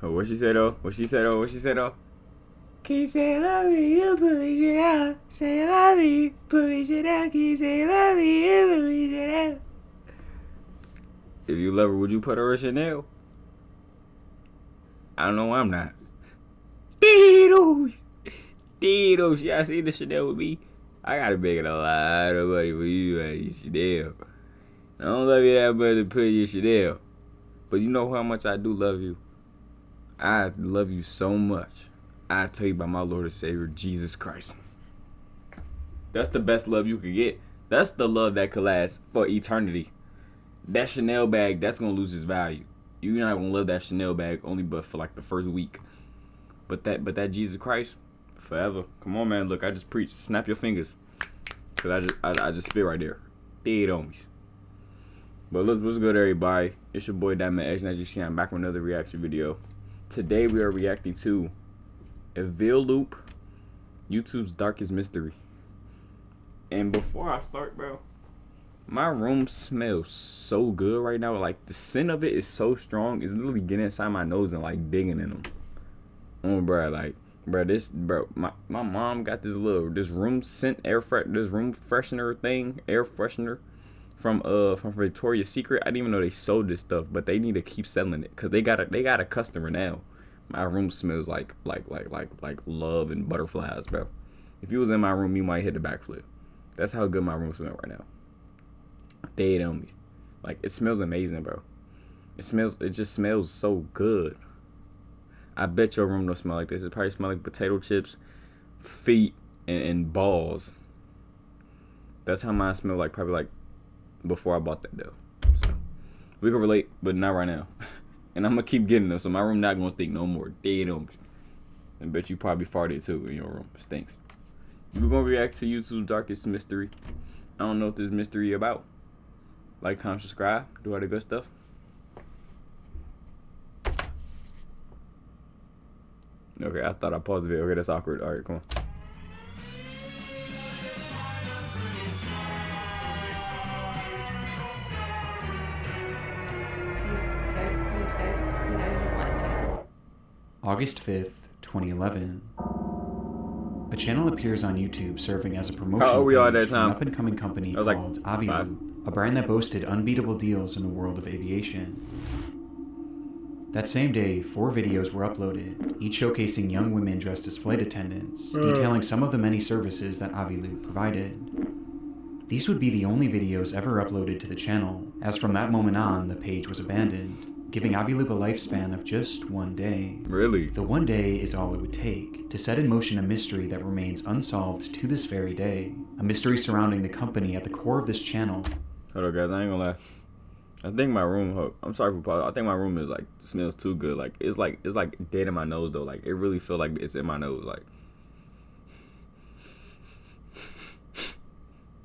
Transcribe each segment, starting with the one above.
Oh, what she said though? What she said though? What she said though? Can you say love me, you put me shit out. Say love me, put me shit out. Can you say love me, you put me shit out? If you love her, would you put her in Chanel? I don't know, I'm not. Diddles. Yeah, I see the Chanel with me. I gotta make it a lot of money for you, man. Chanel. I don't love you that much to put you Chanel. But you know how much I do love you. I love you so much. I tell you about my Lord and Savior, Jesus Christ. That's the best love you could get. That's the love that could last for eternity. That Chanel bag, that's gonna lose its value. You're not gonna love that Chanel bag only but for like the first week. But that Jesus Christ, forever. Come on, man. Look, I just preached. Snap your fingers. Cause I just spit right there. Dead on me. But what's good, everybody? It's your boy Thtman.x, and as you see, I'm back with another reaction video. Today we are reacting to a veil loop, YouTube's darkest mystery. And before I start, bro, my room smells so good right now. Like the scent of it is so strong. It's literally getting inside my nose and like digging in them. Oh, bro, like, my mom got this room scent this room freshener thing, air freshener from Victoria's Secret. I didn't even know they sold this stuff, but they need to keep selling it because they got a customer now. My room smells like love and butterflies, bro. If you was in my room, you might hit the backflip. That's how good my room smells right now. Dead on me. Like, it smells amazing, bro. It just smells so good. I bet your room don't smell like this. It probably smell like potato chips, feet, and balls. That's how mine smelled like, probably like before I bought that though. So we can relate, but not right now. And I'm gonna keep getting them, so my room not gonna stink no more. Dead on me. I bet you probably farted too in your room. It stinks. We're gonna react to YouTube's darkest mystery. I don't know what this mystery about. Like, comment, subscribe, do all the good stuff. Okay, I thought I paused the video. Okay, that's awkward. All right, come on. August 5th, 2011. A channel appears on YouTube serving as a promotional page for an up-and-coming company called Aviloop, a brand that boasted unbeatable deals in the world of aviation. That same day, 4 videos were uploaded, each showcasing young women dressed as flight attendants, detailing some of the many services that Aviloop provided. These would be the only videos ever uploaded to the channel, as from that moment on, the page was abandoned, giving Aviloop a lifespan of just 1 day. Really? The 1 day is all it would take to set in motion a mystery that remains unsolved to this very day. A mystery surrounding the company at the core of this channel. Hold on, guys, I ain't gonna lie. I think my room, I'm sorry for pause. I think my room is like, smells too good. Like it's like dead in my nose though. Like it really feel like it's in my nose. Like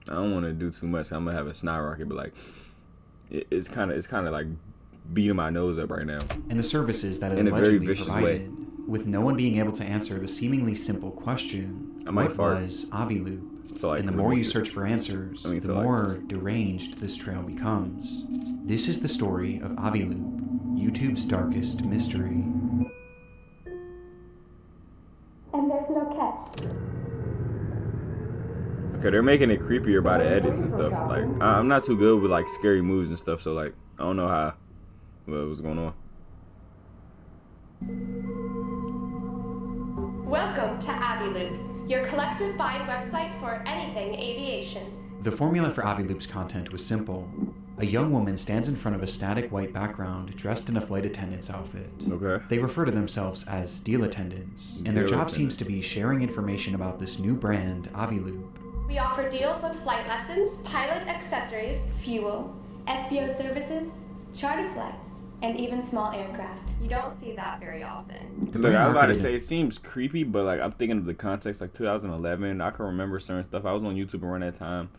I don't want to do too much. I'm gonna have a snot rocket, but like it's kind of like beating my nose up right now. And the services that it allegedly provided, with no one being able to answer the seemingly simple question: what was Aviloop? So like, and the more you search for answers, the more deranged this trail becomes. This is the story of Aviloop, YouTube's darkest mystery. And there's no catch. Okay, they're making it creepier by the edits and stuff. Like, I'm not too good with like scary movies and stuff, so like, I don't know what's going on. Welcome to Aviloop, your collective find website for anything aviation. The formula for Aviloop's content was simple. A young woman stands in front of a static white background dressed in a flight attendant's outfit. Okay. They refer to themselves as deal attendants, and their job seems to be sharing information about this new brand, Aviloop. We offer deals on flight lessons, pilot accessories, fuel, FBO services, charter flights, and even small aircraft. You don't see that very often. Look, I was about to say, it seems creepy, but like I'm thinking of the context, like 2011. I can remember certain stuff. I was on YouTube around that time.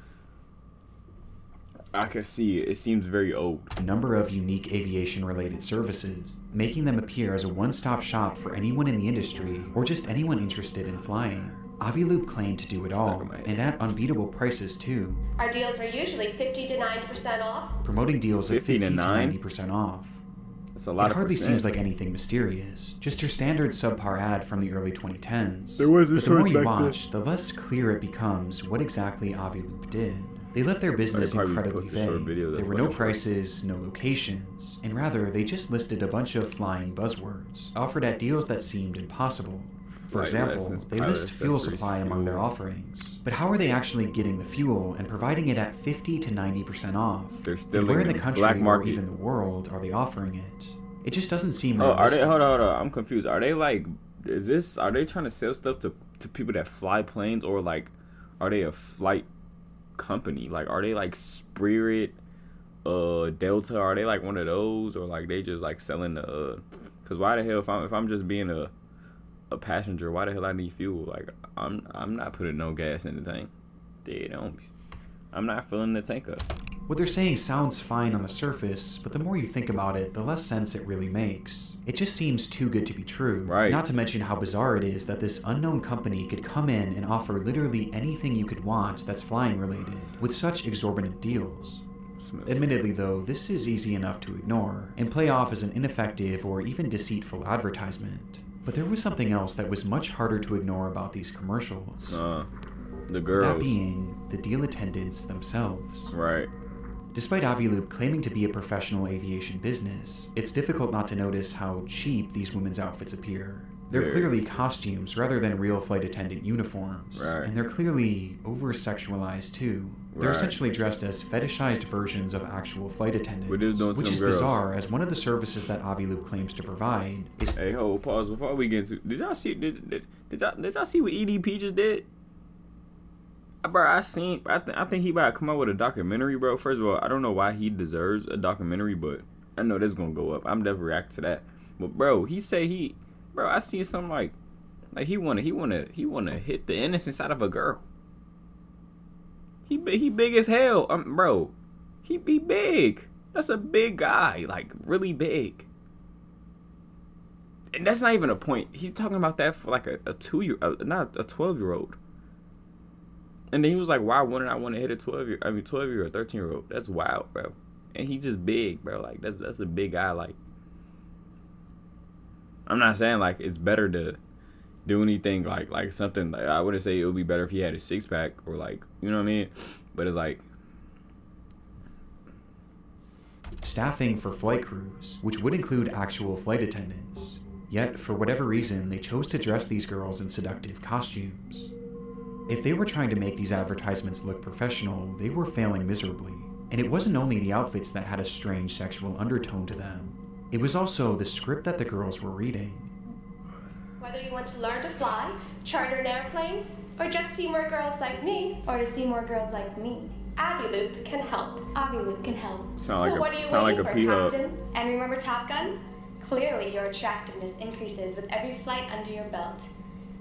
I can see it. It seems very old. A number of unique aviation-related services, making them appear as a one-stop shop for anyone in the industry or just anyone interested in flying. Aviloop claimed to do it all, and at unbeatable prices too. Our deals are usually 50 to 90% off. Promoting deals of 50 to 90% off. That's a lot of It hardly percent. seems like anything mysterious, just your standard subpar ad from the early 2010s. There was a but the more choice you back watch, the less clear it becomes what exactly Aviloop did. They left their business incredibly vague. There were no prices, no locations, and rather they just listed a bunch of flying buzzwords, offered at deals that seemed impossible. For example, they list fuel supply among their offerings. But how are they actually getting the fuel and providing it at 50 to 90% off? They're still and where in the in country black or market. even the world are they offering it? It just doesn't seem Oh, realistic. are they? Hold on. I'm confused. Are they like? Are they trying to sell stuff to people that fly planes, or like, are they a flight company? Like, are they like Spirit, Delta? Are they like one of those, or like they just like selling the? Because why the hell if I'm just being a passenger, why the hell I need fuel? Like, I'm not putting no gas in the tank. They don't. I'm not filling the tank up. What they're saying sounds fine on the surface, but the more you think about it, the less sense it really makes. It just seems too good to be true. Right. Not to mention how bizarre it is that this unknown company could come in and offer literally anything you could want that's flying related, with such exorbitant deals. Admittedly though, this is easy enough to ignore, and play off as an ineffective or even deceitful advertisement. But there was something else that was much harder to ignore about these commercials. The girls. That being the deal attendants themselves. Right. Despite Aviloop claiming to be a professional aviation business, it's difficult not to notice how cheap these women's outfits appear. They're clearly costumes rather than real flight attendant uniforms, and they're clearly over-sexualized too. They're essentially dressed as fetishized versions of actual flight attendants, which is bizarre as one of the services that Aviloop claims to provide is... Hey, hold, pause before we get into... Did y'all see what EDP just did? Bro, I think he about to come out with a documentary, bro. First of all, I don't know why he deserves a documentary, but I know this gonna go up. I'm definitely reacting to that. But bro, bro, I seen something like he wanna hit the innocence out of a girl. He big as hell, bro. He be big. That's a big guy, like really big. And that's not even a point. He's talking about that for like a not a 12-year-old. And then he was like, why wouldn't I want to hit a 12-year or 13-year-old? That's wild, bro. And he just big, bro. Like, that's a big guy. Like, I'm not saying, like, it's better to do anything, like something. Like, I wouldn't say it would be better if he had a six-pack or, like, you know what I mean? But it's like... staffing for flight crews, which would include actual flight attendants. Yet, for whatever reason, they chose to dress these girls in seductive costumes. If they were trying to make these advertisements look professional, they were failing miserably. And it wasn't only the outfits that had a strange sexual undertone to them. It was also the script that the girls were reading. Whether you want to learn to fly, charter an airplane, or just see more girls like me, Or to see more girls like me, Aviloop can help. Aviloop can help. So what are you waiting for, Captain? And remember Top Gun? Clearly your attractiveness increases with every flight under your belt.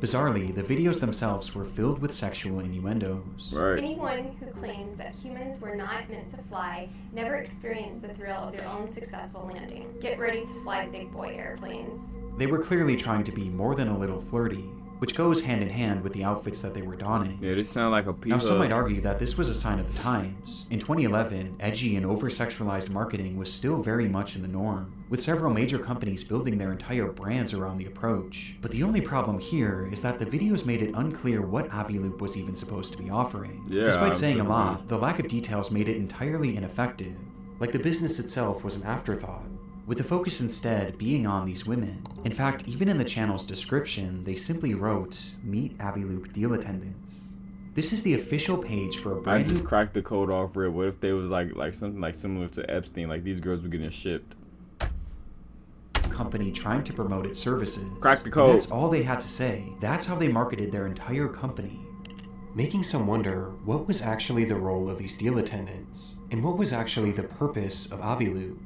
Bizarrely, the videos themselves were filled with sexual innuendos. Right. Anyone who claims that humans were not meant to fly never experienced the thrill of their own successful landing. Get ready to fly big boy airplanes. They were clearly trying to be more than a little flirty, which goes hand in hand with the outfits that they were donning. Yeah, this sound like a piece Now, some might argue that this was a sign of the times. In 2011, edgy and over-sexualized marketing was still very much in the norm, with several major companies building their entire brands around the approach. But the only problem here is that the videos made it unclear what Aviloop was even supposed to be offering. Yeah, Despite saying a lot, the lack of details made it entirely ineffective. Like the business itself was an afterthought, with the focus instead being on these women. In fact, even in the channel's description, they simply wrote, "Meet Aviloop deal attendants." This is the official page for a I brand just cracked the code off real. What if they was like something like similar to Epstein, like these girls were getting shipped? company trying to promote its services. Crack the code. And that's all they had to say. That's how they marketed their entire company. Making some wonder what was actually the role of these deal attendants, and what was actually the purpose of Aviloop.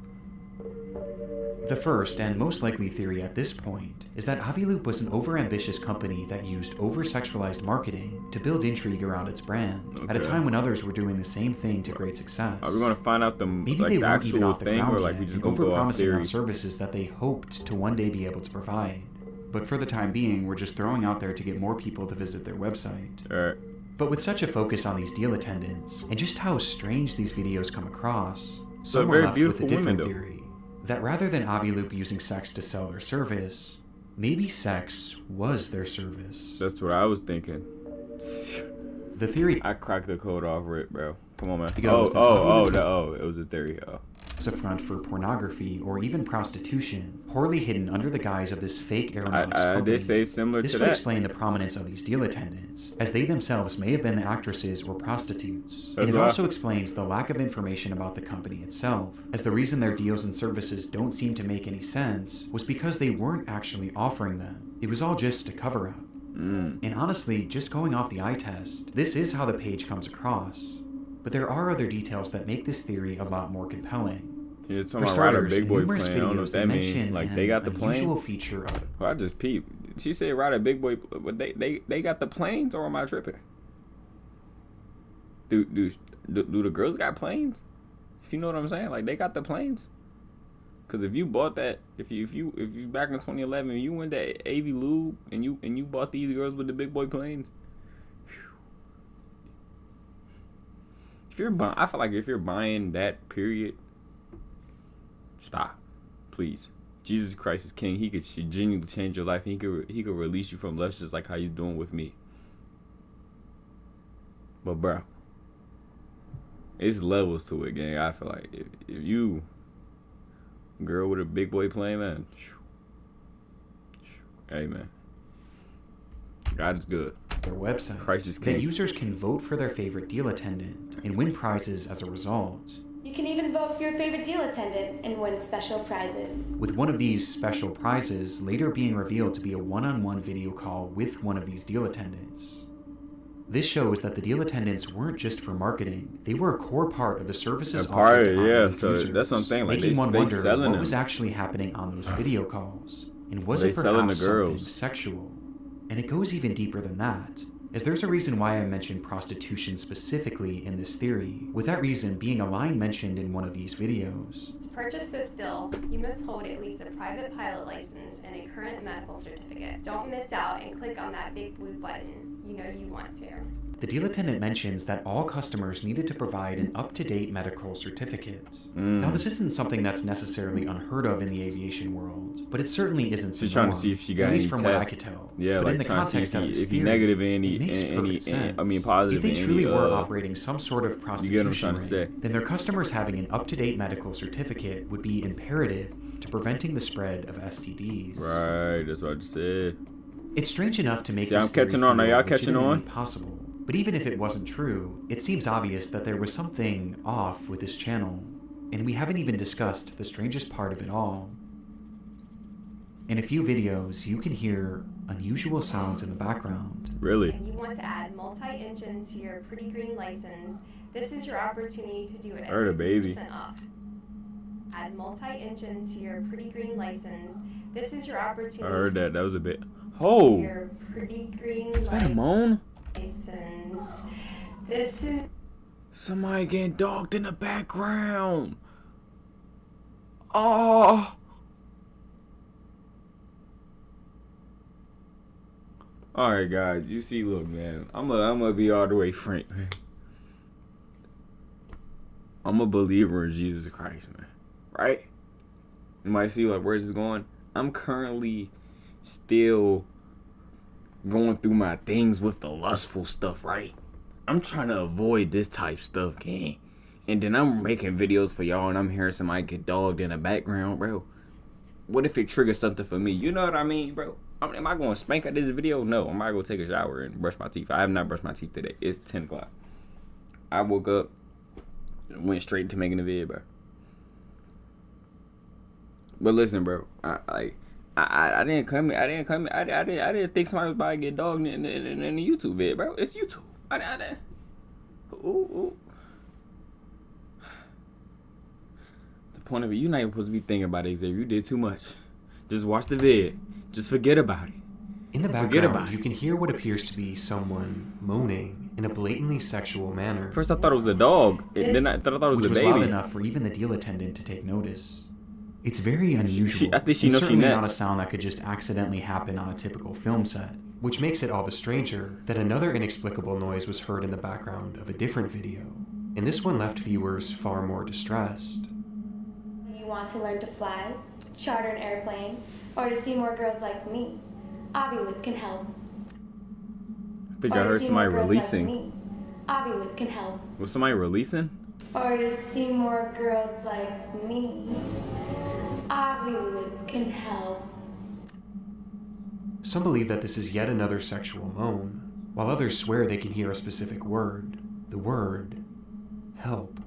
The first and most likely theory at this point is that Aviloop was an overambitious company that used over-sexualized marketing to build intrigue around its brand, at a time when others were doing the same thing to great success. Are we going to find out Maybe they weren't even off the ground or like yet, we just and going to go off over-promising on theories? services that they hoped to one day be able to provide. But for the time being, we're just throwing out there to get more people to visit their website. Alright. But with such a focus on these deal attendants, and just how strange these videos come across, So some very were left with a beautiful different women, though. theory. that rather than Aviloop using sex to sell their service, maybe sex was their service. That's what I was thinking. The theory I cracked the code off, Rick, bro. Come on, man. It was a theory. It's a front for pornography or even prostitution, poorly hidden under the guise of this fake aeronautics company. I did say similar to that. This would explain the prominence of these deal attendants, as they themselves may have been the actresses or prostitutes. And it also explains the lack of information about the company itself, as the reason their deals and services don't seem to make any sense was because they weren't actually offering them. It was all just a cover-up. And honestly, just going off the eye test, this is how the page comes across. But there are other details that make this theory a lot more compelling. Yeah, For starters, Big Boy numerous plane. videos they mention like they got the unusual plane. feature of Well, I just peeped. She said ride a Big Boy, but they got the planes, or am I tripping? Do the girls got planes? If you know what I'm saying, like they got the planes. Cause if you bought that, if you back in 2011, you went to AV Lube and you bought these girls with the Big Boy planes. I feel like if you're buying that period, stop, please. Jesus Christ is King. He could genuinely change your life. And he could release you from lust just like how you're doing with me. But bro, it's levels to it, gang. I feel like if you girl with a Big Boy plane, man. Hey, man. God is good. Their website. Christ is King. That users can vote for their favorite deal attendant and win prizes as a result. You can even vote for your favorite deal attendant and win special prizes. With one of these special prizes later being revealed to be a one-on-one video call with one of these deal attendants. This shows that the deal attendants weren't just for marketing; they were a core part of the services offered to so that's what I'm saying. Like making one wonder selling what was them. actually happening on those video calls, and was They it selling the perhaps girls. something sexual? And it goes even deeper than that, as there's a reason why I mentioned prostitution specifically in this theory, with that reason being a line mentioned in one of these videos. To purchase this deal, you must hold at least a private pilot license and a current medical certificate. Don't miss out and click on that big blue button. You know you want to. The deal attendant mentions that all customers needed to provide an up-to-date medical certificate. Now, this isn't something that's necessarily unheard of in the aviation world, but it certainly isn't. She's trying to see if she got at least any from tests. what I could tell. Yeah, but like in the trying to see context of this if he theory, negative in it makes perfect sense. I mean positive. If they truly were operating some sort of You get what I'm prostitution trying to say. ring, then their customers having an up-to-date medical certificate would be imperative to preventing the spread of STDs. Right, that's what I just said. It's strange enough to make See, this I'm catching theory on. Are feel y'all catching on? legitimately possible. But even if it wasn't true, it seems obvious that there was something off with this channel, and we haven't even discussed the strangest part of it all. In a few videos, you can hear unusual sounds in the background. Really? And you want to add multi-engine to your Pretty Green license, this is your opportunity to do it at Heard a baby. 50% off. Add multi-engine to your Pretty Green license, this is your opportunity. I heard that. That was a bit. Oh! Your Pretty Green Is that a moan? license. This is Somebody getting dogged in the background. Oh! Alright, guys. You see, look, man. I'm gonna be all the way frank, man. I'm a believer in Jesus Christ, man. Right? You might see, like, where's this going? I'm currently still going through my things with the lustful stuff, right? I'm trying to avoid this type stuff, gang. And then I'm making videos for y'all and I'm hearing somebody get dogged in the background, bro. What if it triggers something for me? You know what I mean, bro? Am I going to spank at this video? No, I'm going to go take a shower and brush my teeth. I have not brushed my teeth today. It's 10 o'clock. I woke up and went straight to making a video, bro. But listen, bro. I didn't come here. I didn't think somebody was about to get dogged in the YouTube vid, bro. It's YouTube. Ooh. The point of it, you're not even supposed to be thinking about it, Xavier. You did too much. Just watch the vid. Just forget about it. In the background, you can hear what appears to be someone moaning in a blatantly sexual manner. First, I thought it was a dog. Then I thought it was which a was baby. loud enough for even the deal attendant to take notice. It's very unusual. I think she and knows she certainly not a next. sound that could just accidentally happen on a typical film set, which makes it all the stranger that another inexplicable noise was heard in the background of a different video, and this one left viewers far more distressed. You want to learn to fly, charter an airplane, or to see more girls like me, Aviloop can help. I think I heard somebody releasing. Like Aviloop can help. Was somebody releasing? Or to see more girls like me, Aviloop can help. Some believe that this is yet another sexual moan, while others swear they can hear a specific word. The word, help.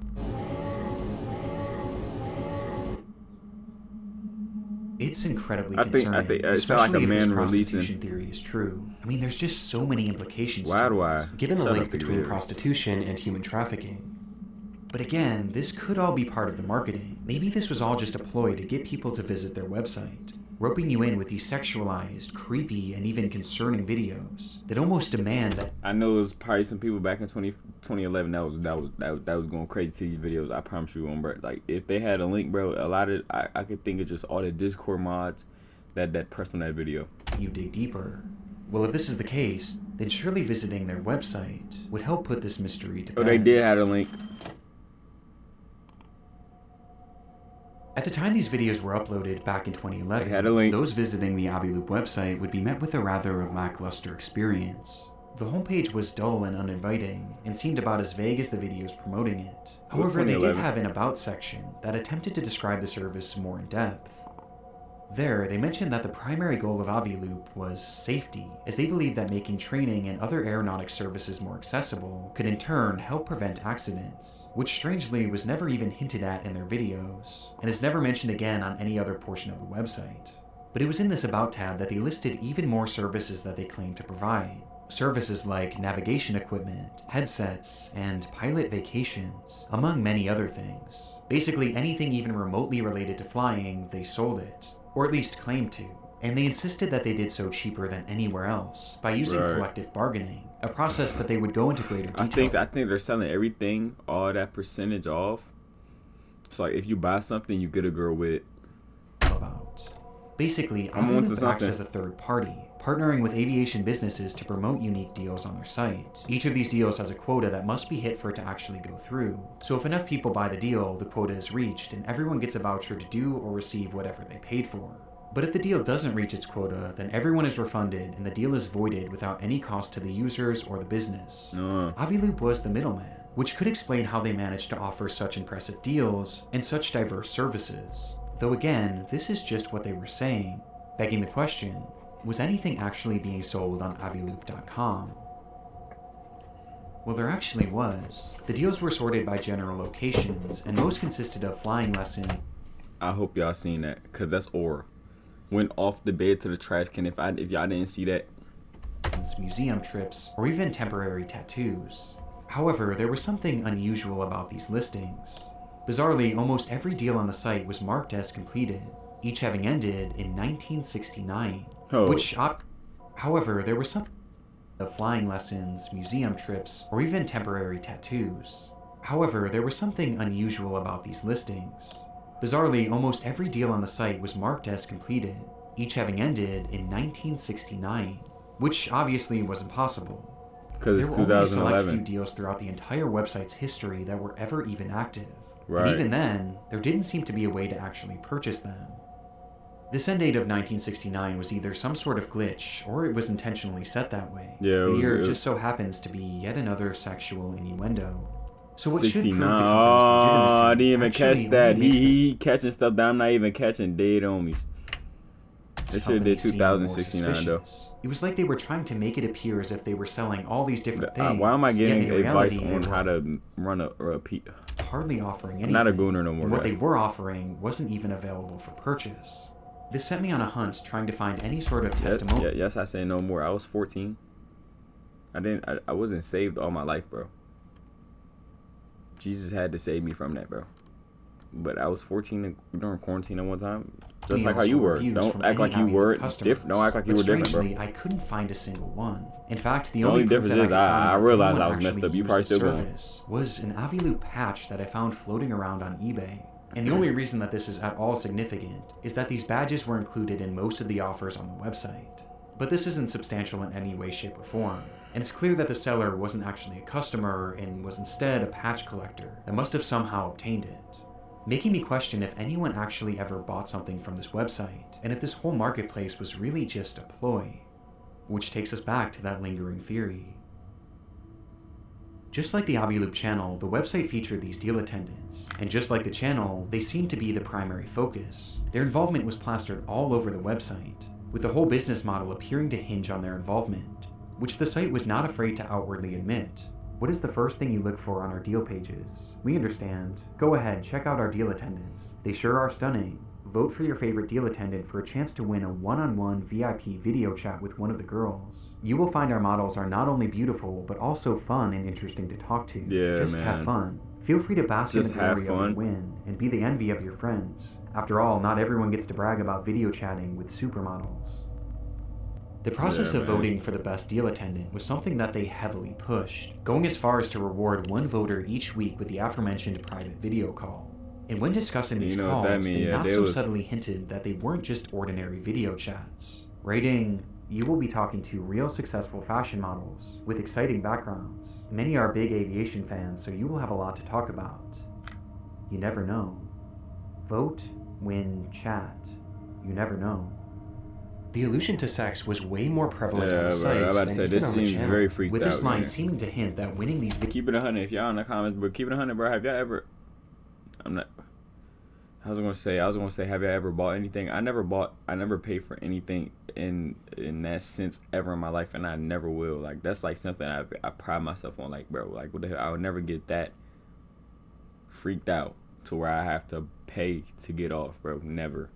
It's incredibly concerning, especially if this prostitution theory is true. I mean, there's just so many implications to it, given the link between prostitution and human trafficking. But again, this could all be part of the marketing. Maybe this was all just a ploy to get people to visit their website, roping you in with these sexualized, creepy, and even concerning videos that almost demand that... I know it was probably some people back in 2011 that was going crazy to these videos. I promise you, bro. Like, if they had a link, bro, a lot of I could think of just all the Discord mods that pressed on that video. You dig deeper. Well, if this is the case, then surely visiting their website would help put this mystery to bed. Oh, they did have a link. At the time these videos were uploaded back in 2011, those visiting the Aviloop website would be met with a rather lackluster experience. The homepage was dull and uninviting, and seemed about as vague as the videos promoting it. However, they did have an About section that attempted to describe the service more in depth. There, they mentioned that the primary goal of Aviloop was safety, as they believed that making training and other aeronautic services more accessible could in turn help prevent accidents, which strangely was never even hinted at in their videos, and is never mentioned again on any other portion of the website. But it was in this About tab that they listed even more services that they claimed to provide. Services like navigation equipment, headsets, and pilot vacations, among many other things. Basically anything even remotely related to flying, they sold it. Or at least claimed to, and they insisted that they did so cheaper than anywhere else by using collective bargaining, a process that they would go into greater detail. I think they're selling everything, all that percentage off. So like if you buy something, you get a girl with it. Basically, Aviloop acts as a third party, partnering with aviation businesses to promote unique deals on their site. Each of these deals has a quota that must be hit for it to actually go through. So if enough people buy the deal, the quota is reached, and everyone gets a voucher to do or receive whatever they paid for. But if the deal doesn't reach its quota, then everyone is refunded and the deal is voided without any cost to the users or the business. Aviloop was the middleman, which could explain how they managed to offer such impressive deals and such diverse services. Though again, this is just what they were saying, begging the question, was anything actually being sold on Aviloop.com? Well, there actually was. The deals were sorted by general locations, and most consisted of flying lesson. I hope y'all seen that, cause that's aura. Went off the bed to the trash can. If y'all didn't see that, museum trips, or even temporary tattoos. However, there was something unusual about these listings. Bizarrely, almost every deal on the site was marked as completed, each having ended in 1969. However, there was some of flying lessons, museum trips, or even temporary tattoos. However, there was something unusual about these listings. Bizarrely, almost every deal on the site was marked as completed, each having ended in 1969, which obviously was impossible. Because it's 2011. There were only a select few deals throughout the entire website's history that were ever even active. And even then, there didn't seem to be a way to actually purchase them. This end date of 1969 was either some sort of glitch, or it was intentionally set that way. Yeah, the year just so happens to be yet another sexual innuendo. So what should prove the company's legitimacy? I didn't even catch that. He catching stuff that I'm not even catching. Dead homies. This shit did 2069 though. It was like they were trying to make it appear as if they were selling all these different things. Why am I getting advice on how to run a hardly offering anything. Not a gooner no more. And what they were offering wasn't even available for purchase. This sent me on a hunt trying to find any sort of testimony. Yes, I say no more. I was 14. I wasn't saved all my life, bro. Jesus had to save me from that, bro. But I was 14 during quarantine at one time. Just like how you were. Don't act like you were different. Don't act like you were different, bro. I couldn't find a single one. In fact, the only difference is I realized I was messed up. You probably still going. Was an Aviloop patch that I found floating around on eBay. And the only reason that this is at all significant is that these badges were included in most of the offers on the website. But this isn't substantial in any way, shape, or form. And it's clear that the seller wasn't actually a customer and was instead a patch collector that must have somehow obtained it. making me question if anyone actually ever bought something from this website, and if this whole marketplace was really just a ploy. Which takes us back to that lingering theory. Just like the Aviloop channel, the website featured these deal attendants, and just like the channel, they seemed to be the primary focus. Their involvement was plastered all over the website, with the whole business model appearing to hinge on their involvement, which the site was not afraid to outwardly admit. What is the first thing you look for on our deal pages? We understand. Go ahead, check out our deal attendants. They sure are stunning. Vote for your favorite deal attendant for a chance to win a one-on-one VIP video chat with one of the girls. You will find our models are not only beautiful, but also fun and interesting to talk to. Yeah, Just man. have fun. Feel free to bask in the Just have glory of fun. your win, and be the envy of your friends. After all, not everyone gets to brag about video chatting with supermodels. The process of voting for the best deal attendant was something that they heavily pushed, going as far as to reward one voter each week with the aforementioned private video call. And when discussing these calls, they not so subtly hinted that they weren't just ordinary video chats. Writing, "You will be talking to real successful fashion models with exciting backgrounds. Many are big aviation fans, so you will have a lot to talk about. You never know. Vote, win, chat. You never know." The allusion to sex was way more prevalent on the site than even on the channel, very freaked with this out, line man. seeming to hint that winning these Keep it 100 if y'all in the comments, but keep it 100, bro. Have y'all ever... I was gonna say, have y'all ever bought anything? I never paid for anything in that sense ever in my life, and I never will. Like, that's like something I pride myself on. Like, bro, like, what the hell? I would never get that freaked out to where I have to pay to get off, bro. Never.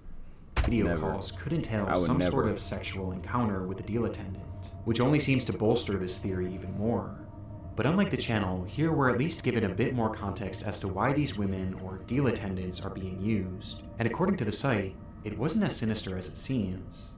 Video calls could entail some sort of sexual encounter with the deal attendant, which only seems to bolster this theory even more. But unlike the channel, here we're at least given a bit more context as to why these women or deal attendants are being used, and according to the site, it wasn't as sinister as it seems.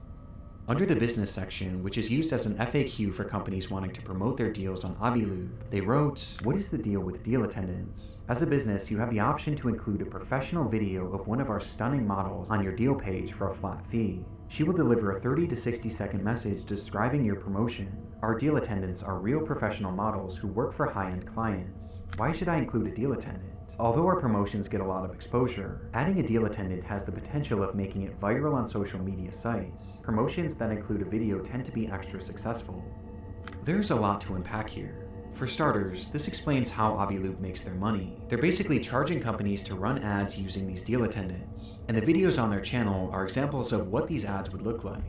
Under the business section, which is used as an FAQ for companies wanting to promote their deals on Aviloop, they wrote, "What is the deal with deal attendants? As a business, you have the option to include a professional video of one of our stunning models on your deal page for a flat fee. She will deliver a 30 to 60 second message describing your promotion. Our deal attendants are real professional models who work for high-end clients. Why should I include a deal attendant? Although our promotions get a lot of exposure, adding a deal attendant has the potential of making it viral on social media sites. Promotions that include a video tend to be extra successful." There's a lot to unpack here. For starters, this explains how Aviloop makes their money. They're basically charging companies to run ads using these deal attendants, and the videos on their channel are examples of what these ads would look like.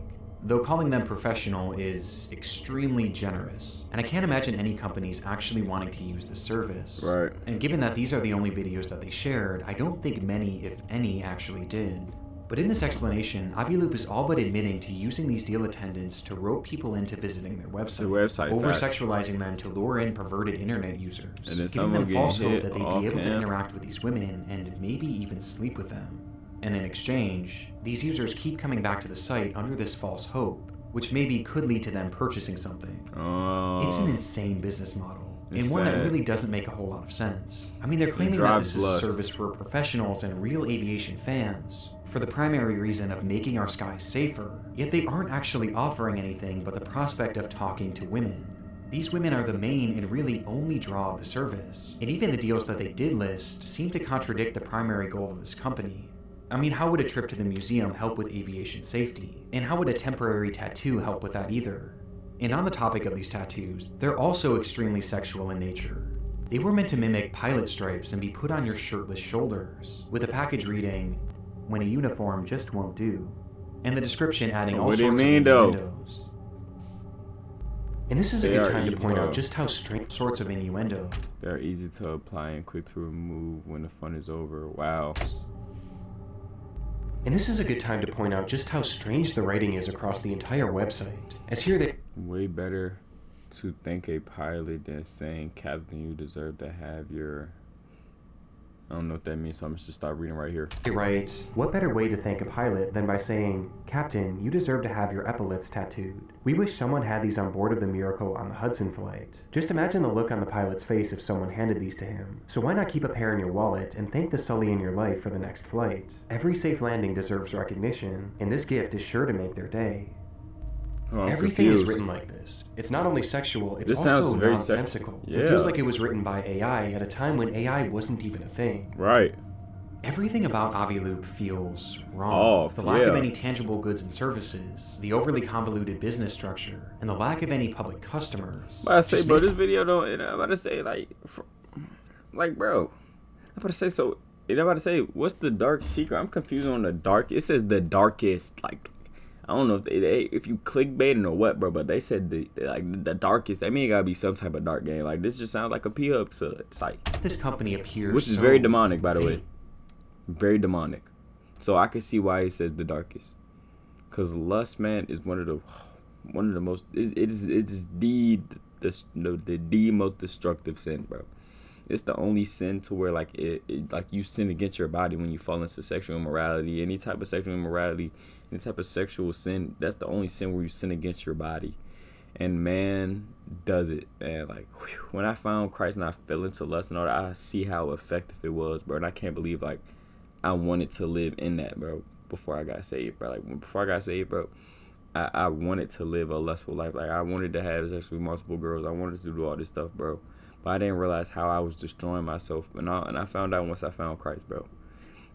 Though calling them professional is extremely generous, and I can't imagine any companies actually wanting to use this service. Right. And given that these are the only videos that they shared, I don't think many, if any, actually did. But in this explanation, Aviloop is all but admitting to using these deal attendants to rope people into visiting their website, over-sexualizing them to lure in perverted internet users, giving them false hope that they'd be able to interact with these women and maybe even sleep with them. And in exchange, these users keep coming back to the site under this false hope, which maybe could lead to them purchasing something. It's an insane business model, and one that really doesn't make a whole lot of sense. I mean, they're claiming that this is a service for professionals and real aviation fans, for the primary reason of making our skies safer, yet they aren't actually offering anything but the prospect of talking to women. These women are the main and really only draw of the service, and even the deals that they did list seem to contradict the primary goal of this company. I mean, how would a trip to the museum help with aviation safety? And how would a temporary tattoo help with that either? And on the topic of these tattoos, they're also extremely sexual in nature. They were meant to mimic pilot stripes and be put on your shirtless shoulders, with a package reading, "When a uniform just won't do," and the description adding all sorts of innuendos. And this is a good time to point out just how strange sorts of innuendo. They're easy to apply and quick to remove when the fun is over. Wow. And this is a good time to point out just how strange the writing is across the entire website. As here they... Way better to thank a pilot than saying, "Captain, you deserve to have your..." I don't know what that means, so I'm just start reading right here. They write, "What better way to thank a pilot than by saying, 'Captain, you deserve to have your epaulets tattooed. We wish someone had these on board of the Miracle on the Hudson flight.' Just imagine the look on the pilot's face if someone handed these to him. So why not keep a pair in your wallet and thank the Sully in your life for the next flight? Every safe landing deserves recognition, and this gift is sure to make their day." Everything is written like this. It's not only sexual, it's also nonsensical. It feels like it was written by AI at a time when AI wasn't even a thing. Right. Everything about Aviloop feels wrong. Oh, the lack of any tangible goods and services, the overly convoluted business structure, and the lack of any public customers. But I say, bro, this video don't. I'm about to say, bro. I'm about to say, so. I'm about to say, what's the dark secret? I'm confused on the dark. It says the darkest, like, I don't know if if you clickbaiting or what, bro. But they said the darkest. That mean it gotta be some type of dark game. Like, this just sounds like a P-Hub site. This company appears, which is so very demonic, by the way. Very demonic. So I can see why he says the darkest. Cause lust, man, is one of the most. It is the most destructive sin, bro. It's the only sin to where like like you sin against your body when you fall into sexual immorality. Any type of sexual immorality, any type of sexual sin, that's the only sin where you sin against your body. And man does it, man. Like, whew, when I found Christ and I fell into lust and all that, I see how effective it was, bro. And I can't believe like I wanted to live in that, bro, before I got saved, bro. Like, before I got saved, bro, I wanted to live a lustful life. Like, I wanted to have sex with multiple girls. I wanted to do all this stuff, bro. But I didn't realize how I was destroying myself. And I found out once I found Christ, bro.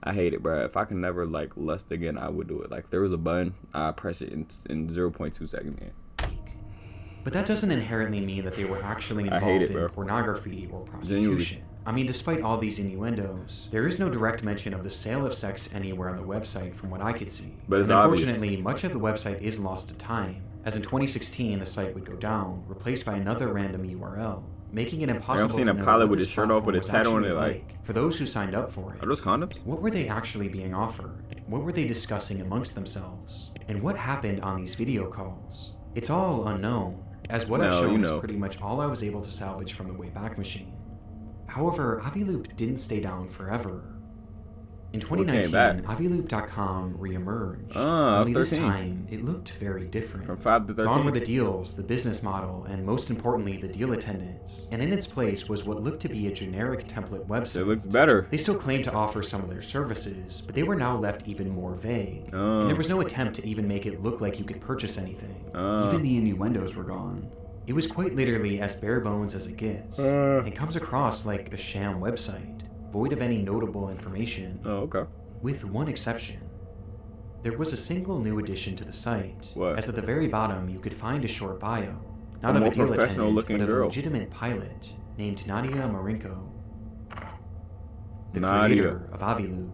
I hate it, bro. If I can never, like, lust again, I would do it. Like, if there was a button, I'd press it in 0.2 seconds, man. But that doesn't inherently mean that they were actually involved in pornography or prostitution. I mean, despite all these innuendos, there is no direct mention of the sale of sex anywhere on the website from what I could see. But it's unfortunately, much of the website is lost to time, as in 2016 the site would go down, replaced by another random URL, making it impossible to know a pilot what with this his shirt off with a tattoo on it, like for those who signed up for it. Are those condoms? What were they actually being offered? What were they discussing amongst themselves? And what happened on these video calls? It's all unknown, as what I've shown is pretty much all I was able to salvage from the Wayback Machine. However, Aviloop didn't stay down forever. In 2019, Aviloop.com re-emerged. Only this time, it looked very different. From 5 to 13. Gone were the deals, the business model, and most importantly, the deal attendants. And in its place was what looked to be a generic template website. It looks better. They still claimed to offer some of their services, but they were now left even more vague. And there was no attempt to even make it look like you could purchase anything. Even the innuendos were gone. It was quite literally as bare bones as it gets. It comes across like a sham website, void of any notable information. With one exception. There was a single new addition to the site, as at the very bottom you could find a short bio, not of a deal attendant, but of a legitimate pilot named Nadia Marinko, the creator of Aviloop.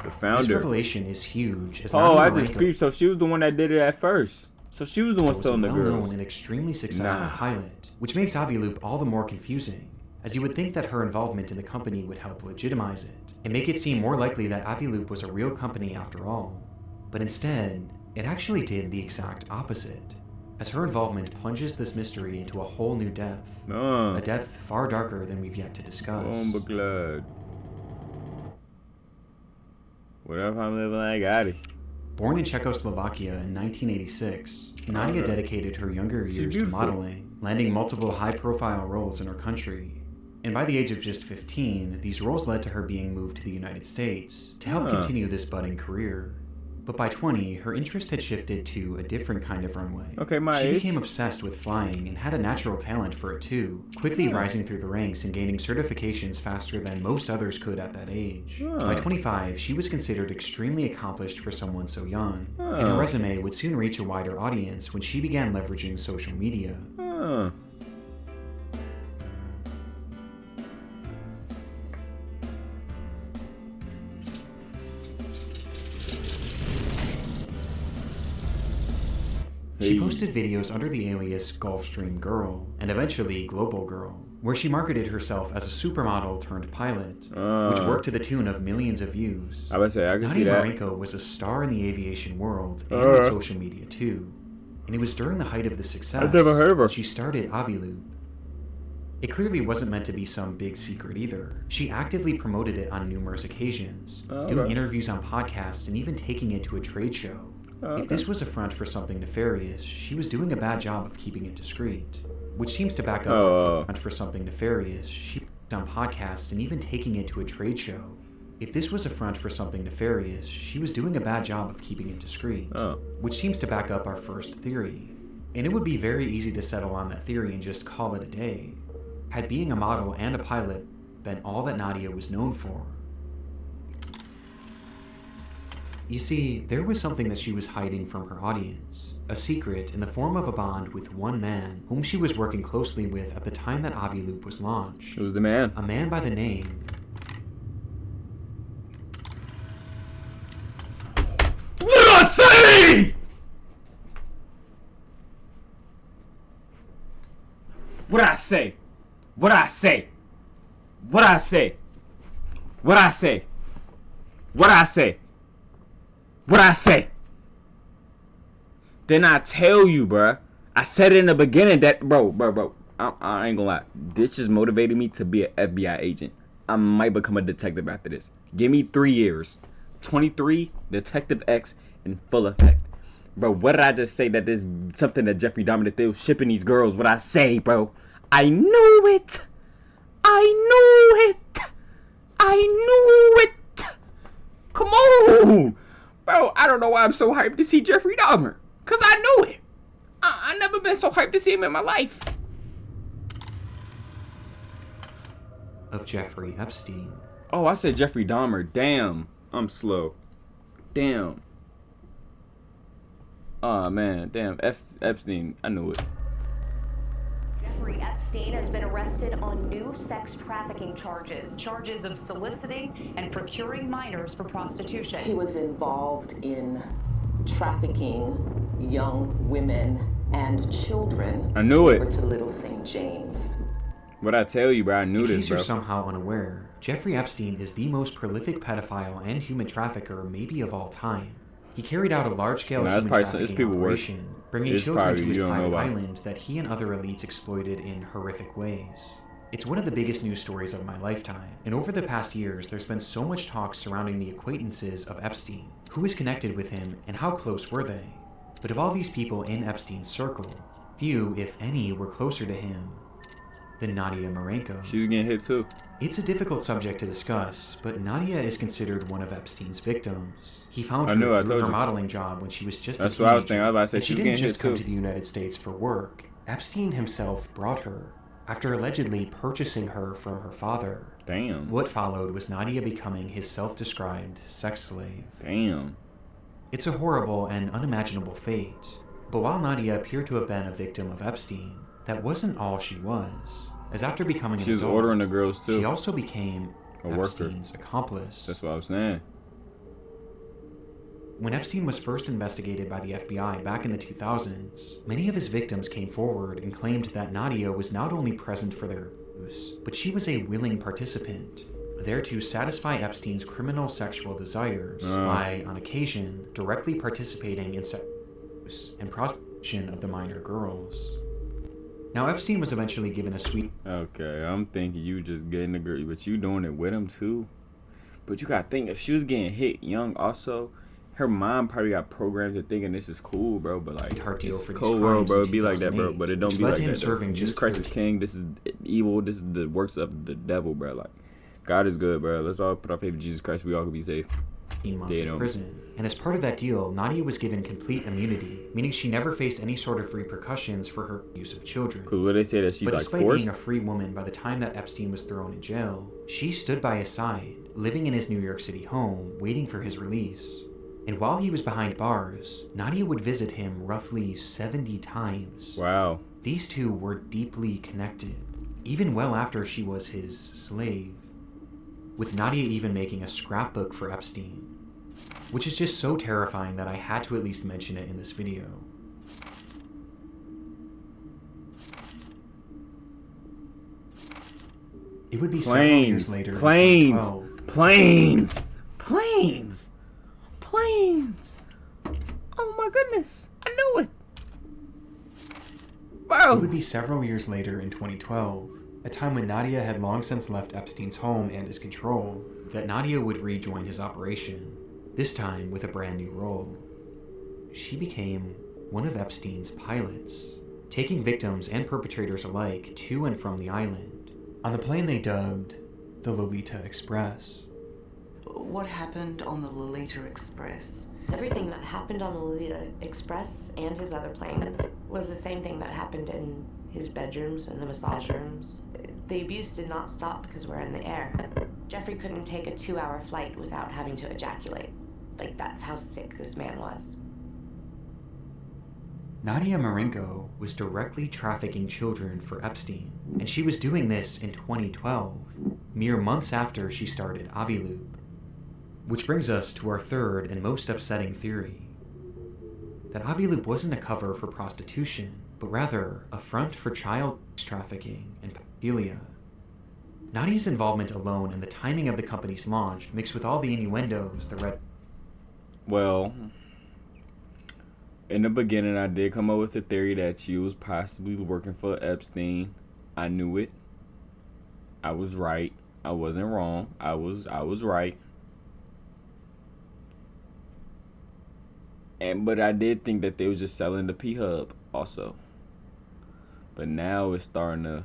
The founder. This revelation is huge. As I just peeped. So she was the one that did it at first. So she was the one selling the girls. A well-known and extremely successful pilot, which makes Aviloop all the more confusing, as you would think that her involvement in the company would help legitimize it, and make it seem more likely that Aviloop was a real company after all. But instead, it actually did the exact opposite, as her involvement plunges this mystery into a whole new depth, a depth far darker than we've yet to discuss. I'm glad. What if I'm living like Gotti? Born in Czechoslovakia in 1986, Nadia dedicated her younger years to modeling, landing multiple high-profile roles in her country. And by the age of just 15, these roles led to her being moved to the United States to help continue this budding career. But by 20, her interest had shifted to a different kind of runway. She became obsessed with flying and had a natural talent for it too, quickly rising through the ranks and gaining certifications faster than most others could at that age. By 25, she was considered extremely accomplished for someone so young, and her resume would soon reach a wider audience when she began leveraging social media. She posted videos under the alias Gulfstream Girl, and eventually Global Girl, where she marketed herself as a supermodel turned pilot, which worked to the tune of millions of views. I would say I can see that. Nadia Marinko was a star in the aviation world and with social media too, and it was during the height of the success I've never heard of her. She started Aviloop. It clearly wasn't meant to be some big secret either. She actively promoted it on numerous occasions, doing interviews on podcasts and even taking it to a trade show. If this was a front for something nefarious, she was doing a bad job of keeping it discreet, which seems to back up a front for something nefarious. She on podcasts and even taking it to a trade show. If this was a front for something nefarious, she was doing a bad job of keeping it discreet, which seems to back up our first theory. And it would be very easy to settle on that theory and just call it a day, had being a model and a pilot been all that Nadia was known for. You see, there was something that she was hiding from her audience. A secret in the form of a bond with one man whom she was working closely with at the time that Aviloop was launched. Who's the man? A man by the name... What did I say? What I say? What I say? What I say? What I say? What I say? What I say? Then I tell you, bruh. I said it in the beginning that, bro. I ain't gonna lie. This just motivated me to be an FBI agent. I might become a detective after this. Give me 3 years. 23, Thtman.x in full effect. Bro, what did I just say that there's something that Jeffrey Dahmer did shipping these girls? What I say, bro? I knew it. I knew it. I knew it. Come on. Bro, I don't know why I'm so hyped to see Jeffrey Dahmer. Because I knew it. I never been so hyped to see him in my life. Of Jeffrey Epstein. Oh, I said Jeffrey Dahmer. Damn. I'm slow. Damn. Oh, man. Damn. Epstein. I knew it. Jeffrey Epstein has been arrested on new sex trafficking charges. Charges of soliciting and procuring minors for prostitution. He was involved in trafficking young women and children. I knew it. Over to Little St. James. What I tell you, bro, I knew this, bro. In case you're somehow unaware, Jeffrey Epstein is the most prolific pedophile and human trafficker maybe of all time. He carried out a large-scale human trafficking operation, bringing children to his private island that he and other elites exploited in horrific ways. It's one of the biggest news stories of my lifetime, and over the past years, there's been so much talk surrounding the acquaintances of Epstein. Who is connected with him, and how close were they? But of all these people in Epstein's circle, few, if any, were closer to him than Nadia Marenko. She was getting hit too. It's a difficult subject to discuss, but Nadia is considered one of Epstein's victims. He found her through her modeling job when she was just a teenager. That's what I was thinking. I was about to say she didn't just come to the United States for work. Epstein himself brought her, after allegedly purchasing her from her father. Damn. What followed was Nadia becoming his self-described sex slave. Damn. It's a horrible and unimaginable fate. But while Nadia appeared to have been a victim of Epstein, that wasn't all she was. As after becoming an adult, she was ordering the girls too. She also became Epstein's accomplice. That's what I was saying. When Epstein was first investigated by the FBI back in the 2000s, many of his victims came forward and claimed that Nadia was not only present for their abuse, but she was a willing participant, there to satisfy Epstein's criminal sexual desires by, on occasion, directly participating in sex abuse and prostitution of the minor girls. Now, Epstein was eventually given a sweet... Okay, I'm thinking you just getting the girl, but you doing it with him too. But you gotta think, if she was getting hit young also, her mom probably got programmed to thinking this is cool, bro. But like, it's a cold world, bro. It be like that, bro. But it don't be like that, though. Jesus Christ is king. This is evil. This is the works of the devil, bro. Like, God is good, bro. Let's all put our faith in Jesus Christ. We all can be safe. 18 months in prison. And as part of that deal, Nadia was given complete immunity, meaning she never faced any sort of repercussions for her use of children. Cool, what they say that she's but like despite forced? being a free woman by the time that Epstein was thrown in jail, she stood by his side, living in his New York City home, waiting for his release. And while he was behind bars, Nadia would visit him roughly 70 times. Wow. These two were deeply connected, even well after she was his slave, with Nadia even making a scrapbook for Epstein, which is just so terrifying that I had to at least mention it in this video. It would be several years later. Planes! Oh my goodness! I knew it! Wow! It would be several years later in 2012, a time when Nadia had long since left Epstein's home and his control, that Nadia would rejoin his operation, this time with a brand new role. She became one of Epstein's pilots, taking victims and perpetrators alike to and from the island, on the plane they dubbed the Lolita Express. What happened on the Lolita Express? Everything that happened on the Lolita Express and his other planes was the same thing that happened in his bedrooms and the massage rooms. The abuse did not stop because we're in the air. Jeffrey couldn't take a 2-hour flight without having to ejaculate. Like, that's how sick this man was. Nadia Marenko was directly trafficking children for Epstein, and she was doing this in 2012, mere months after she started Aviloop. Which brings us to our third and most upsetting theory, that Aviloop wasn't a cover for prostitution, but rather a front for child trafficking and pedophilia. Nadia's involvement alone and the timing of the company's launch, mixed with all the innuendos, Well, in the beginning, I did come up with the theory that she was possibly working for Epstein. I knew it. I was right. I wasn't wrong. I was right. But I did think that they was just selling the P-Hub also. But now it's starting to...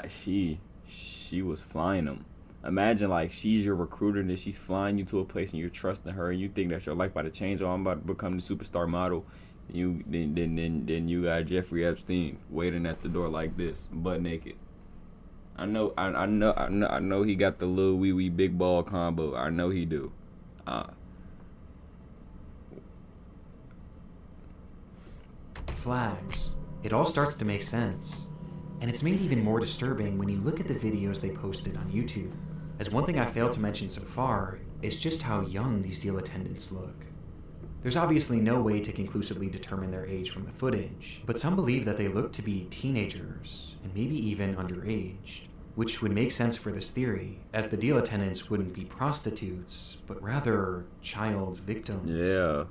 She was flying them. Imagine, like, she's your recruiter and then she's flying you to a place and you're trusting her and you think that your life about to change. Oh, I'm about to become the superstar model. Then you got Jeffrey Epstein waiting at the door like this, butt naked. I know he got the little wee big ball combo. I know he do. Flags. It all starts to make sense. And it's made even more disturbing when you look at the videos they posted on YouTube. As one thing I failed to mention so far is just how young these deal attendants look. There's obviously no way to conclusively determine their age from the footage, but some believe that they look to be teenagers and maybe even underage, which would make sense for this theory, as the deal attendants wouldn't be prostitutes, but rather child victims. Yeah.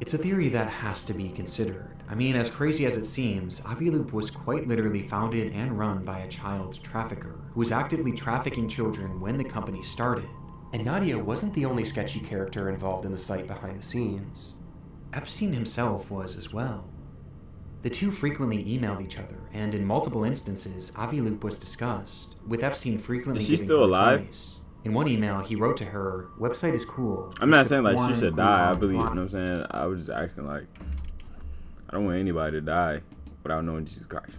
It's a theory that has to be considered. I mean, as crazy as it seems, Aviloop was quite literally founded and run by a child trafficker who was actively trafficking children when the company started. And Nadia wasn't the only sketchy character involved in the site behind the scenes. Epstein himself was as well. The two frequently emailed each other, and in multiple instances, Aviloop was discussed, with Epstein frequently giving still alive? advice. In one email, he wrote to her, "Website is cool. I'm not saying like she should die. I believe, you know what I'm saying? I was just asking, like, I don't want anybody to die without knowing Jesus Christ.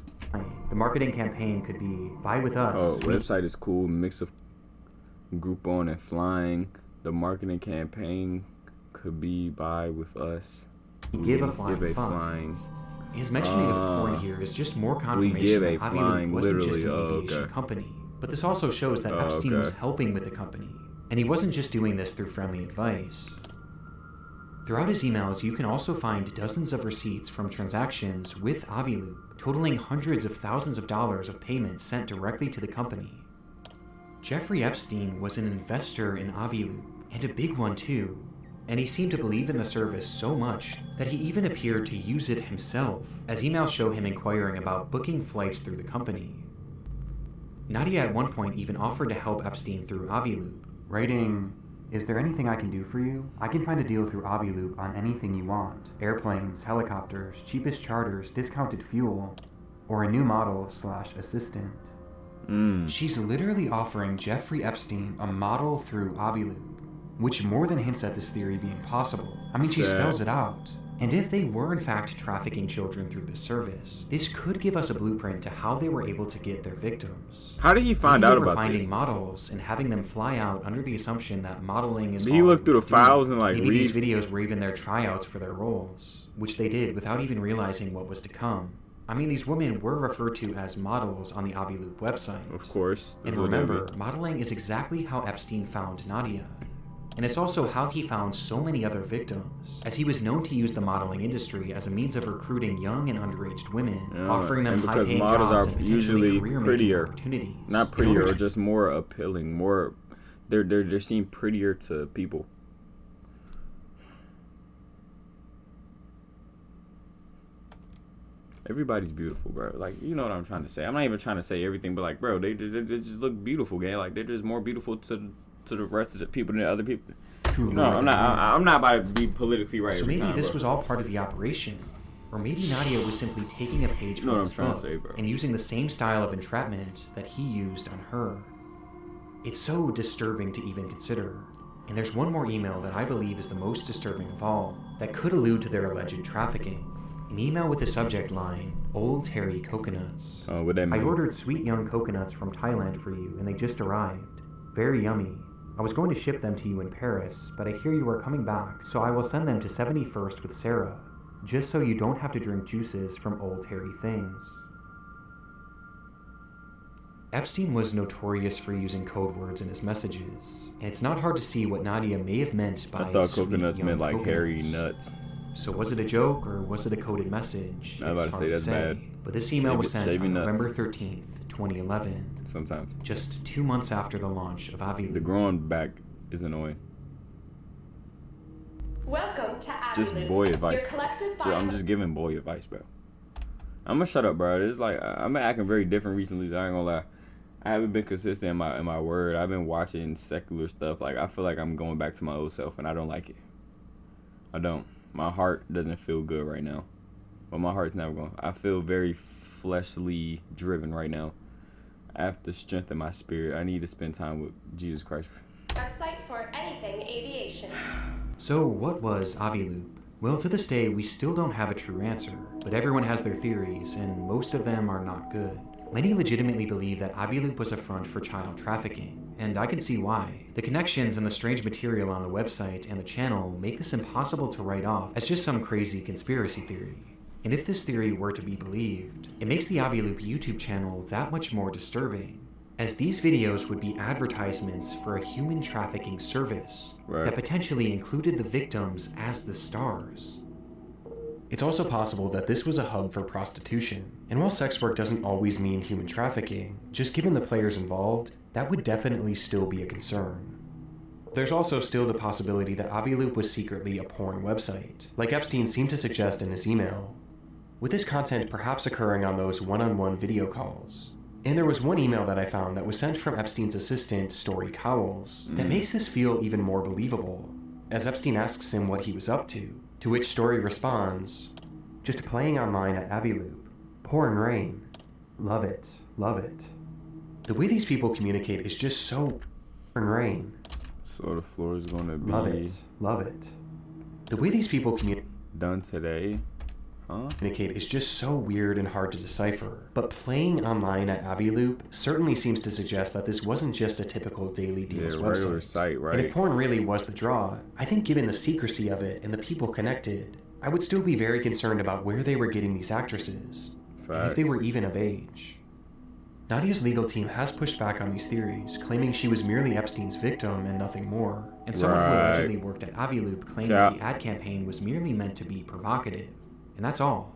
The marketing campaign could be, buy with us. Oh, website is cool. Mix of Groupon and flying. The marketing campaign could be buy with us. Give a flying. His mentioning of porn here is just more confirmation that Aviloop wasn't just an aviation company. But this also shows that Epstein was helping with the company, and he wasn't just doing this through friendly advice. Throughout his emails, you can also find dozens of receipts from transactions with Aviloop, totaling hundreds of thousands of dollars of payments sent directly to the company. Jeffrey Epstein was an investor in Aviloop, and a big one too, and he seemed to believe in the service so much that he even appeared to use it himself, as emails show him inquiring about booking flights through the company. Nadia at one point even offered to help Epstein through Aviloop, writing, "Is there anything I can do for you? I can find a deal through Aviloop on anything you want. Airplanes, helicopters, cheapest charters, discounted fuel, or a new model/assistant. She's literally offering Jeffrey Epstein a model through Aviloop, which more than hints at this theory being possible. I mean, she spells it out. And if they were in fact trafficking children through this service, this could give us a blueprint to how they were able to get their victims. How did he find out about this? Finding models and having them fly out under the assumption that modeling is. Did he look through the files and like maybe read? These videos were even their tryouts for their roles, which they did without even realizing what was to come. I mean, these women were referred to as models on the Aviloop website. Of course. And remember, modeling is exactly how Epstein found Nadia. And it's also how he found so many other victims, as he was known to use the modeling industry as a means of recruiting young and underage women, offering them high-paying jobs and potentially usually career-making opportunities. Not prettier, or just more appealing, more. They're seen prettier to people. Everybody's beautiful, bro. Like, you know what I'm trying to say. I'm not even trying to say everything, but like, bro, they just look beautiful, gang. Like, they're just more beautiful to the rest of the people than other people. No, I'm not about to be politically right. So maybe this was all part of the operation, or maybe Nadia was simply taking a page from his book and using the same style of entrapment that he used on her. It's so disturbing to even consider. And there's one more email that I believe is the most disturbing of all, that could allude to their alleged trafficking. An email with the subject line, "Old Terry Coconuts." Oh, what that mean? "I ordered sweet young coconuts from Thailand for you, and they just arrived. Very yummy. I was going to ship them to you in Paris, but I hear you are coming back, so I will send them to 71st with Sarah, just so you don't have to drink juices from old hairy things. Epstein was notorious for using code words in his messages, and it's not hard to see what Nadia may have meant by I thought sweet coconuts young meant like coconuts. hairy nuts. So was it a joke or was it a coded message? I was about to say that's bad. But this email was sent on nuts. November 13th, 2011. Sometimes. Just 2 months after the launch of Avilu. The growing back is annoying. Welcome to Avilu. Just boy advice. Your collective I'm just giving boy advice, bro. I'm gonna shut up, bro. It's like I'm acting very different recently. I ain't gonna lie. I haven't been consistent in my word. I've been watching secular stuff. Like I feel like I'm going back to my old self, and I don't like it. I don't. My heart doesn't feel good right now. But my heart's never going. I feel very fleshly driven right now. I have to strengthen my spirit. I need to spend time with Jesus Christ. Website for anything aviation. So what was Aviloop? Well, to this day, we still don't have a true answer, but everyone has their theories, and most of them are not good. Many legitimately believe that Aviloop was a front for child trafficking, and I can see why. The connections and the strange material on the website and the channel make this impossible to write off as just some crazy conspiracy theory. And if this theory were to be believed, it makes the Aviloop YouTube channel that much more disturbing, as these videos would be advertisements for a human trafficking service that potentially included the victims as the stars. It's also possible that this was a hub for prostitution, and while sex work doesn't always mean human trafficking, just given the players involved, that would definitely still be a concern. There's also still the possibility that Aviloop was secretly a porn website, like Epstein seemed to suggest in his email, with this content perhaps occurring on those one-on-one video calls. And there was one email that I found that was sent from Epstein's assistant, Story Cowles, that makes this feel even more believable, as Epstein asks him what he was up to which Story responds, "Just playing online at Aviloop. Pouring rain. Love it, love it." The way these people communicate is just so rain. So the floor is gonna be... Love it, love it. The way these people done today? communicate is just so weird and hard to decipher. But playing online at Aviloop certainly seems to suggest that this wasn't just a typical daily deals website. Site, right? And if porn really was the draw, I think given the secrecy of it and the people connected, I would still be very concerned about where they were getting these actresses, and if they were even of age. Nadia's legal team has pushed back on these theories, claiming she was merely Epstein's victim and nothing more, and someone who allegedly worked at Aviloop claimed that the ad campaign was merely meant to be provocative. And that's all.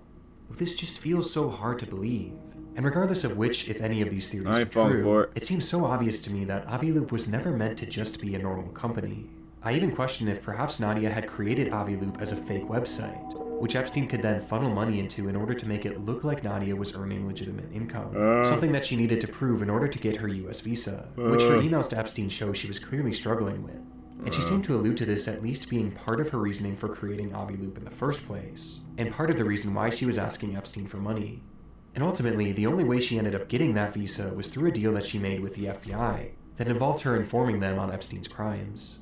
This just feels so hard to believe. And regardless of which, if any of these theories are true, it seems so obvious to me that Aviloop was never meant to just be a normal company. I even question if perhaps Nadia had created Aviloop as a fake website, which Epstein could then funnel money into in order to make it look like Nadia was earning legitimate income. Something that she needed to prove in order to get her US visa, which her emails to Epstein show she was clearly struggling with. And she seemed to allude to this at least being part of her reasoning for creating Aviloop in the first place, and part of the reason why she was asking Epstein for money. And ultimately, the only way she ended up getting that visa was through a deal that she made with the FBI that involved her informing them on Epstein's crimes.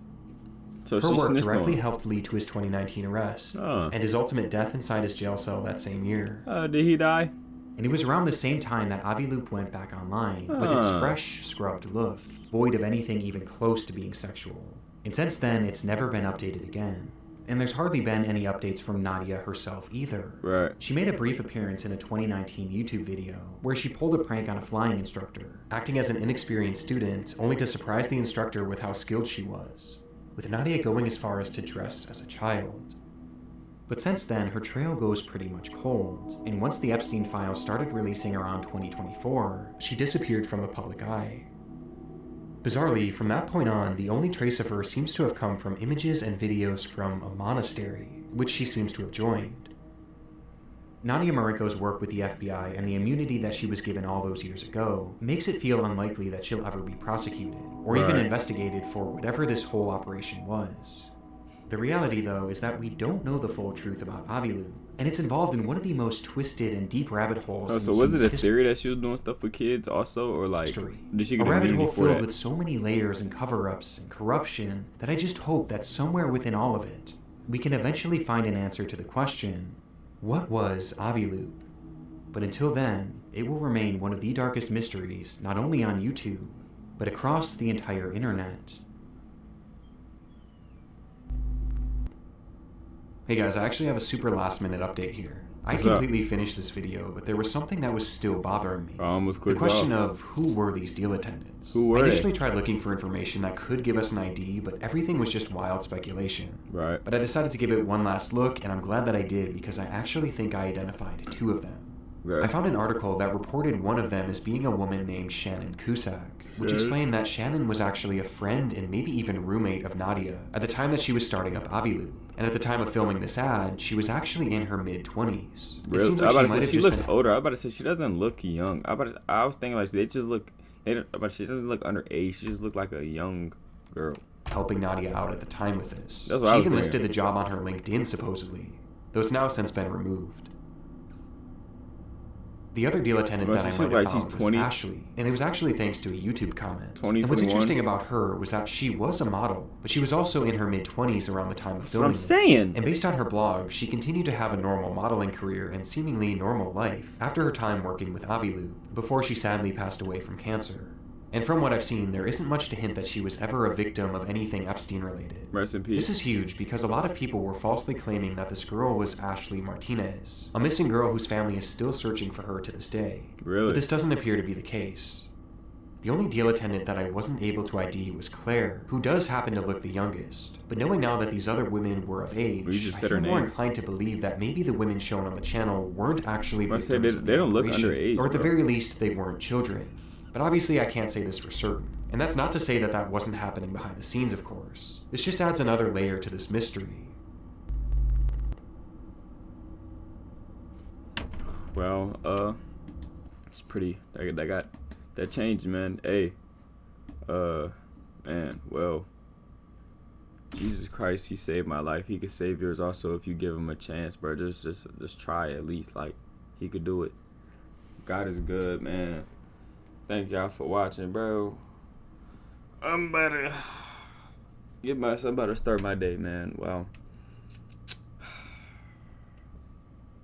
So her work directly helped lead to his 2019 arrest, and his ultimate death inside his jail cell that same year. Did he die? And it was around the same time that Aviloop went back online, with its fresh, scrubbed look, void of anything even close to being sexual. And since then, it's never been updated again. And there's hardly been any updates from Nadia herself either. Right. She made a brief appearance in a 2019 YouTube video where she pulled a prank on a flying instructor, acting as an inexperienced student, only to surprise the instructor with how skilled she was, with Nadia going as far as to dress as a child. But since then, her trail goes pretty much cold, and once the Epstein files started releasing around 2024, she disappeared from the public eye. Bizarrely, from that point on, the only trace of her seems to have come from images and videos from a monastery, which she seems to have joined. Nadia Marinko's work with the FBI and the immunity that she was given all those years ago makes it feel unlikely that she'll ever be prosecuted, or even investigated for whatever this whole operation was. The reality, though, is that we don't know the full truth about Aviloop, and it's involved in one of the most twisted and deep rabbit holes. So was it a theory that she was doing stuff with kids also, or like did she get a rabbit hole filled that? with so many layers and cover-ups and corruption that I just hope that somewhere within all of it, we can eventually find an answer to the question, what was Aviloop? But until then, it will remain one of the darkest mysteries, not only on YouTube, but across the entire internet. Hey guys, I actually have a super last minute update here. I completely finished this video, but there was something that was still bothering me. The question of who were these deal attendants? I initially tried looking for information that could give us an ID, but everything was just wild speculation. Right. But I decided to give it one last look, and I'm glad that I did because I actually think I identified 2 of them. I found an article that reported one of them as being a woman named Shannon Cusack, which explained that Shannon was actually a friend and maybe even roommate of Nadia at the time that she was starting up Aviloop. And at the time of filming this ad, she was actually in her mid-20s. Really? It seems like she looks older. I was about to say she doesn't look young. I was thinking like they just look. But she doesn't look underage. She just looked like a young girl. Helping Nadia out at the time with this. She even listed the job on her LinkedIn supposedly, though it's now since been removed. The other deal attendant that I might have found was Ashley, and it was actually thanks to a YouTube comment. And what's interesting about her was that she was a model, but she was also in her mid-20s around the time of filming this. And based on her blog, she continued to have a normal modeling career and seemingly normal life after her time working with Aviloop, before she sadly passed away from cancer. And from what I've seen, there isn't much to hint that she was ever a victim of anything Epstein-related. Rest in peace. This is huge because a lot of people were falsely claiming that this girl was Ashley Martinez, a missing girl whose family is still searching for her to this day. Really? But this doesn't appear to be the case. The only deal attendant that I wasn't able to ID was Claire, who does happen to look the youngest. But knowing now that these other women were of age, I feel more inclined to believe that maybe the women shown on the channel weren't actually victims of the operation, or at the very least, they weren't children. But obviously I can't say this for certain. And that's not to say that that wasn't happening behind the scenes, of course. This just adds another layer to this mystery. Well, it's pretty, that changed, man. Hey, man, well, Jesus Christ, he saved my life. He could save yours also if you give him a chance, bro. Just try at least, like, he could do it. God is good, man. Thank y'all for watching, bro. I'm about to start my day, man. Well,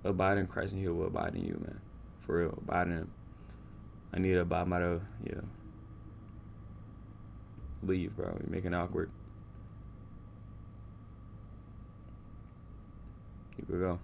abide in Christ and he will abide in you, man. For real, abide in him. I need to abide by the, leave, bro. You're making it awkward. You could go.